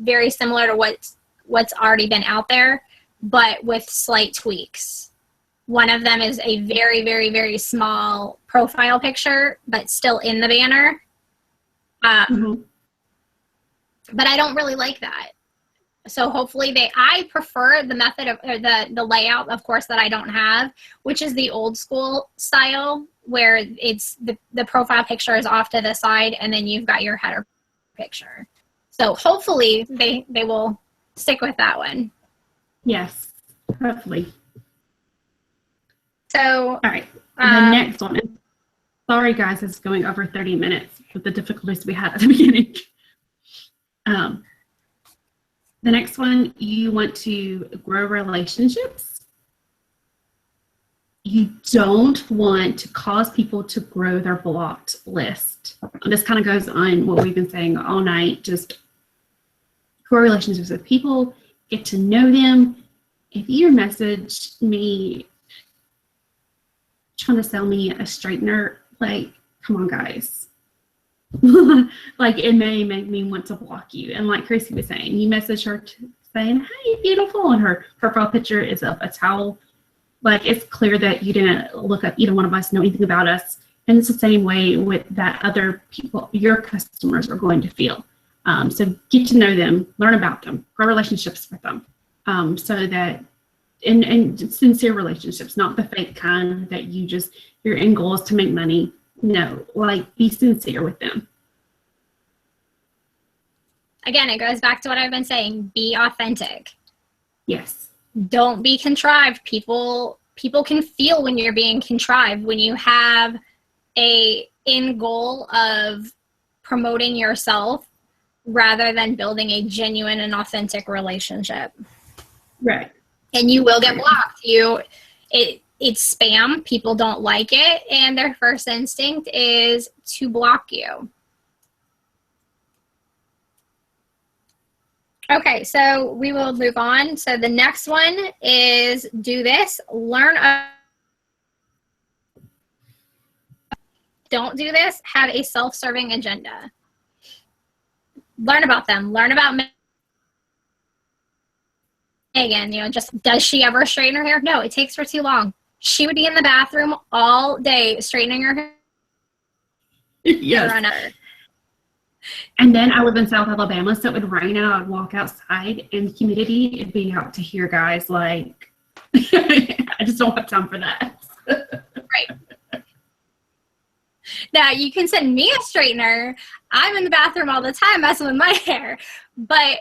very similar to what's already been out there, but with slight tweaks. One of them is a very, very, very small profile picture, but still in the banner. but I don't really like that. So hopefully I prefer the method of, or the layout, of course, that I don't have, which is the old school style where it's the profile picture is off to the side and then you've got your header picture. So hopefully they will stick with that one. Yes, hopefully. So, all right, the next one. Sorry, guys, it's going over 30 minutes with the difficulties we had at the beginning. The next one, you want to grow relationships. You don't want to cause people to grow their blocked list. This kind of goes on what we've been saying all night. Just grow relationships with people, get to know them. If you message me trying to sell me a straightener, like, come on, guys. Like, it may make me want to block you. And like Chrissy was saying, you message her saying, hey, beautiful, and her profile picture is of a towel. Like, it's clear that you didn't look up, either one of us know anything about us. And it's the same way with that other people, your customers are going to feel. So get to know them, learn about them, grow relationships with them. So that, and sincere relationships, not the fake kind that your end goal is to make money. No, like, be sincere with them. Again, it goes back to what I've been saying. Be authentic. Yes. Don't be contrived. People can feel when you're being contrived, when you have a end goal of promoting yourself rather than building a genuine and authentic relationship. Right. And you will get blocked. It's spam. People don't like it, and their first instinct is to block you. Okay, so we will move on. So the next one is do this. Don't do this. Have a self-serving agenda. Learn about them. Learn about Megan. Just, does she ever straighten her hair? No, it takes her too long. She would be in the bathroom all day straightening her hair. Yes. And then I live in South Alabama, so it would rain and I would walk outside and humidity, it'd be out to here, guys. Like, I just don't have time for that. Right. Now, you can send me a straightener. I'm in the bathroom all the time messing with my hair, but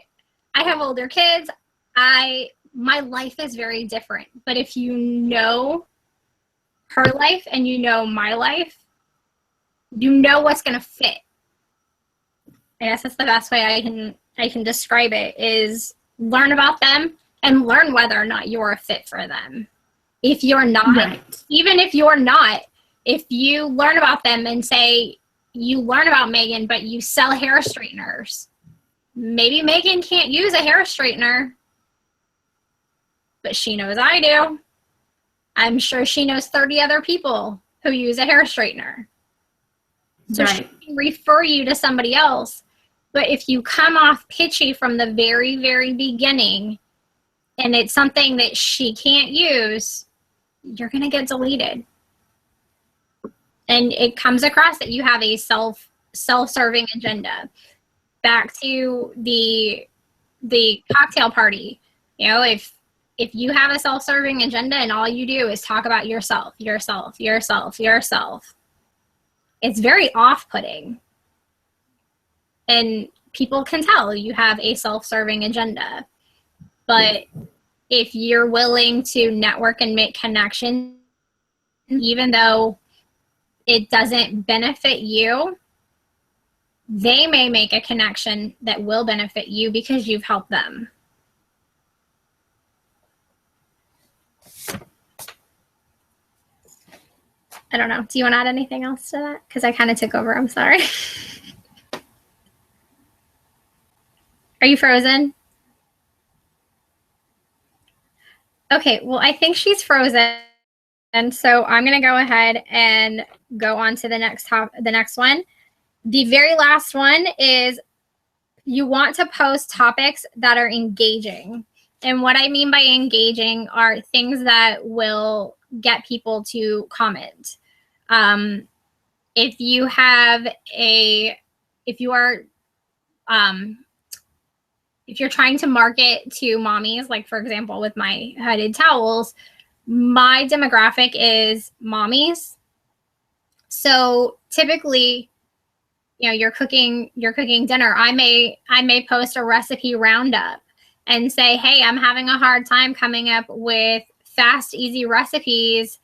I have older kids. My life is very different, but if you know her life and you know my life, you know what's going to fit. I guess that's the best way I can describe it, is learn about them and learn whether or not you're a fit for them. If you're not, right. Even if you're not, if you learn about them and say you learn about Megan, but you sell hair straighteners, maybe Megan can't use a hair straightener, but she knows I do. I'm sure she knows 30 other people who use a hair straightener. So right. She can refer you to somebody else. But if you come off pitchy from the very, very beginning and it's something that she can't use, you're going to get deleted. And it comes across that you have a self-serving agenda. Back to the cocktail party. If you have a self-serving agenda and all you do is talk about yourself, it's very off-putting. And people can tell you have a self-serving agenda. But if you're willing to network and make connections, even though it doesn't benefit you, they may make a connection that will benefit you because you've helped them. I don't know. Do you want to add anything else to that? Because I kind of took over. I'm sorry. Are you frozen? Okay, well, I think she's frozen. And so I'm going to go ahead and go on to the next one. The very last one is you want to post topics that are engaging. And what I mean by engaging are things that will get people to comment. If you are if you're trying to market to mommies, like for example, with my hooded towels, my demographic is mommies. So typically, you know, you're cooking dinner. I may post a recipe roundup and say, hey, I'm having a hard time coming up with fast, easy recipes.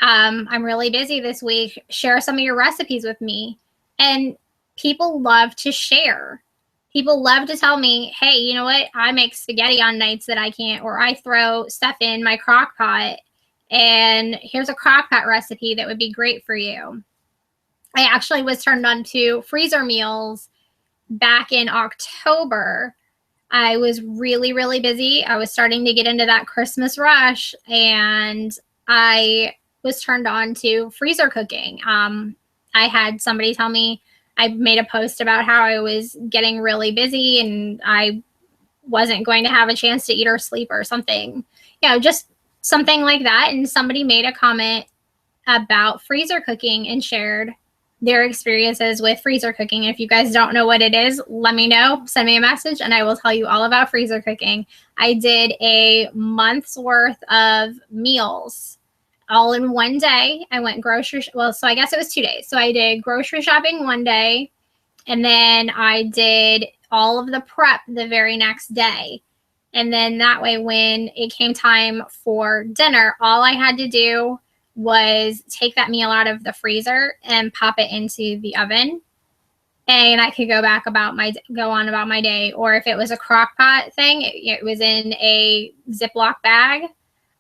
I'm really busy this week. Share some of your recipes with me. And people love to share. People love to tell me, hey, you know what? I make spaghetti on nights that I can't, or I throw stuff in my crock pot, and here's a crock pot recipe that would be great for you. I actually was turned on to freezer meals back in October. I was really, really busy. I was starting to get into that Christmas rush, and I was turned on to freezer cooking. I had somebody tell me, I made a post about how I was getting really busy and I wasn't going to have a chance to eat or sleep or something, you know, just something like that. And somebody made a comment about freezer cooking and shared their experiences with freezer cooking. If you guys don't know what it is, let me know. Send me a message and I will tell you all about freezer cooking. I did a month's worth of meals all in one day. I went so I guess it was 2 days. So I did grocery shopping one day, and then I did all of the prep the very next day. And then that way, when it came time for dinner, all I had to do was take that meal out of the freezer and pop it into the oven. And I could go on about my day. Or if it was a crock pot thing, it was in a Ziploc bag.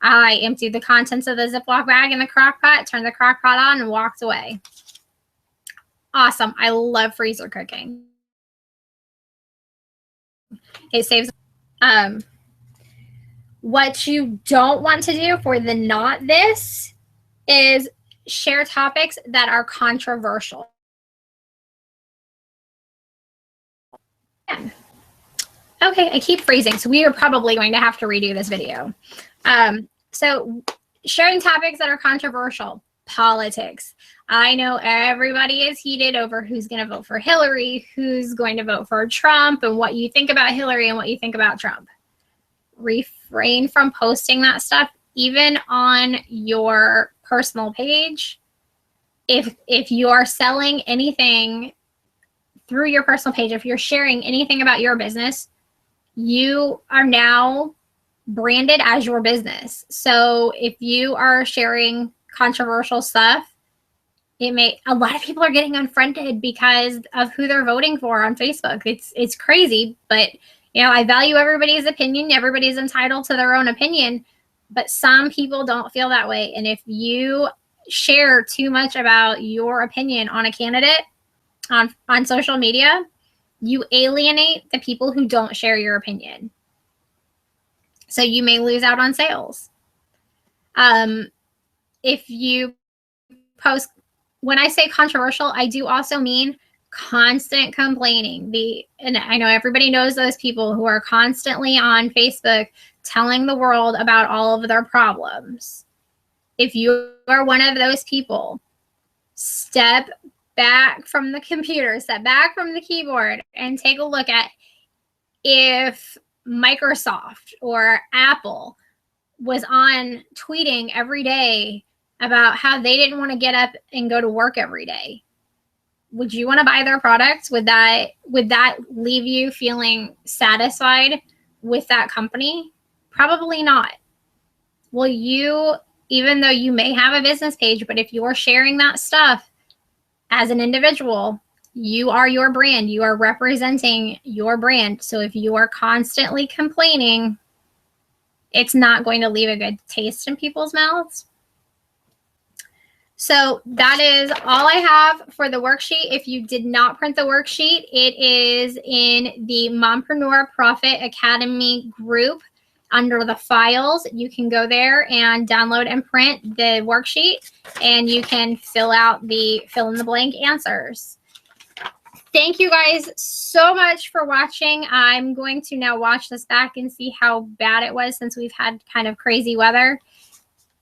I emptied the contents of the Ziploc bag in the crock pot, turned the crock pot on, and walked away. Awesome. I love freezer cooking. It saves. What you don't want to do for the not this is share topics that are controversial. Okay, I keep freezing, so we are probably going to have to redo this video. So sharing topics that are controversial, politics. I know everybody is heated over who's going to vote for Hillary, who's going to vote for Trump, and what you think about Hillary and what you think about Trump. Refrain from posting that stuff, even on your personal page. If you are selling anything through your personal page, if you're sharing anything about your business, you are now branded as your business. So if you are sharing controversial stuff, a lot of people are getting unfriended because of who they're voting for on Facebook. It's crazy, but you know, I value everybody's opinion. Everybody's entitled to their own opinion, but some people don't feel that way. And if you share too much about your opinion on a candidate on social media, you alienate the people who don't share your opinion. So you may lose out on sales. If you post, when I say controversial, I do also mean constant complaining. And I know everybody knows those people who are constantly on Facebook telling the world about all of their problems. If you are one of those people, step back from the computer, step back from the keyboard, and take a look at if Microsoft or Apple was on tweeting every day about how they didn't want to get up and go to work every day. Would you want to buy their products? Would that leave you feeling satisfied with that company? Probably not. Well, even though you may have a business page, but if you're sharing that stuff as an individual, you are your brand. You are representing your brand. So if you are constantly complaining, it's not going to leave a good taste in people's mouths. So that is all I have for the worksheet. If you did not print the worksheet, it is in the Mompreneur Profit Academy group under the files. You can go there and download and print the worksheet, and you can fill in the blank answers. Thank you guys so much for watching. I'm going to now watch this back and see how bad it was since we've had kind of crazy weather.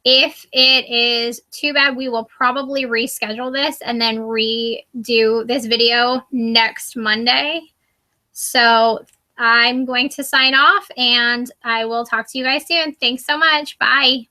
If it is too bad, we will probably reschedule this and then redo this video next Monday. So I'm going to sign off, and I will talk to you guys soon. Thanks so much. Bye.